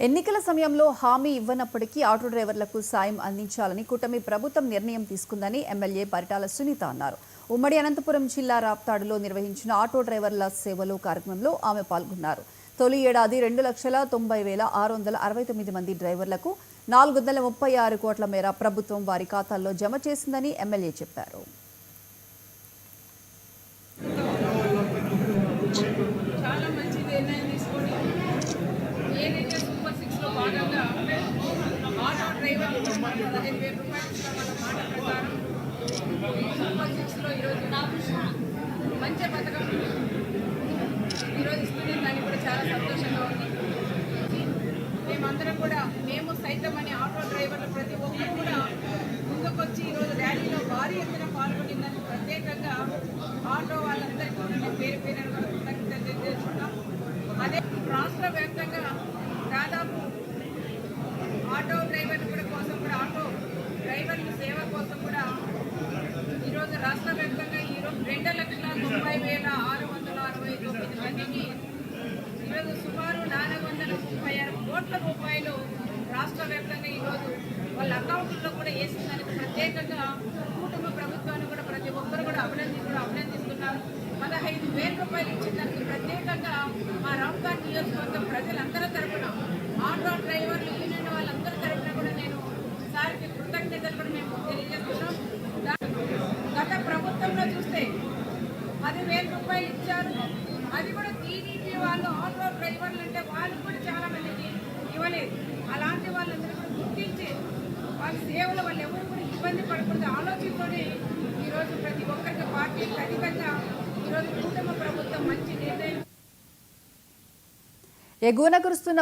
ఎన్నికల సమయంలో హామీ ఇవ్వనప్పటికీ ఆటో డ్రైవర్లకు సాయం అందించాలని కూటమి ప్రభుత్వం నిర్ణయం తీసుకుందని ఎమ్మెల్యే పరిటాల సునీత అన్నారు. ఉమ్మడి అనంతపురం జిల్లా రాప్తాడులో నిర్వహించిన ఆటో డ్రైవర్ల సేవలో కార్యక్రమంలో ఆమె పాల్గొన్నారు. తొలి ఏడాది 2,90,669 మంది డ్రైవర్లకు 436 కోట్ల మేర ప్రభుత్వం వారి ఖాతాల్లో జమ చేసిందని ఎమ్మెల్యే చెప్పారు. ఆటో డ్రైవర్లు 15,000 రూపాయలు ఇస్తామన్న మాట ప్రకారం సూపర్ 6లో ఈరోజు మంచి పథకం ఈరోజు ఇస్తుంది. దానికి కూడా చాలా సంతోషంగా ఉంది. మేమందరం కూడా మేము సైతం అని ఆటో డ్రైవర్లు ప్రతి ఒక్కరు కూడా ముందుకొచ్చి ఈరోజు ర్యాలీలో భారీ ఎత్తున పాల్గొనిందని ప్రత్యేకంగా ఆటో వాళ్ళందరికీ కూడా మేము పేరు పేరు కృతజ్ఞతలు తెలియజేస్తున్నాం. అదే రాష్ట్ర వ్యాప్తంగా దాదాపు ఆటో డ్రైవర్ల కూడా కోసం కూడా ఆటో డ్రైవర్ల సేవ కోసం కూడా ఈరోజు రాష్ట్ర వ్యాప్తంగా ఈరోజు 2,90,669 మందికి ఈరోజు సుమారు 436 కోట్ల రూపాయలు రాష్ట్ర వ్యాప్తంగా ఈరోజు వాళ్ళ అకౌంట్లో కూడా వేసిందని ప్రత్యేకంగా కుటుంబ ప్రభుత్వాన్ని కూడా ప్రతి ఒక్కరు కూడా అభినందిస్తున్నారు. 15,000 రూపాయలు ఇచ్చిన దానికి ప్రత్యేకంగా మా రాంపూర్ నియోజకవర్గం ప్రజలందరి తరఫున ఆటో డ్రైవర్లు యూనియన్ వాళ్ళందరి తరఫున కూడా నేను సార్కి కృతజ్ఞతలు కూడా మేము తెలియజేస్తున్నాం. గత ప్రభుత్వంలో చూస్తే 10,000 రూపాయలు ఇచ్చారు. అది కూడా టీడీపీ వాళ్ళు ఆటో డ్రైవర్లు అంటే వాళ్ళు కూడా చాలా మందికి ఇవ్వలేదు. అలాంటి వాళ్ళందరూ కూడా గుర్తించి వాళ్ళ సేవలు వాళ్ళు ఎవరు కూడా ఇబ్బంది పడకూడదు ఆలోచనతోనే ఈరోజు ప్రతి ఒక్కరికి పార్టీకి అధికంగా ఈరోజు కుటుంబ ప్రభుత్వం మంచి నిర్ణయం. ఎగువన కురుస్తున్న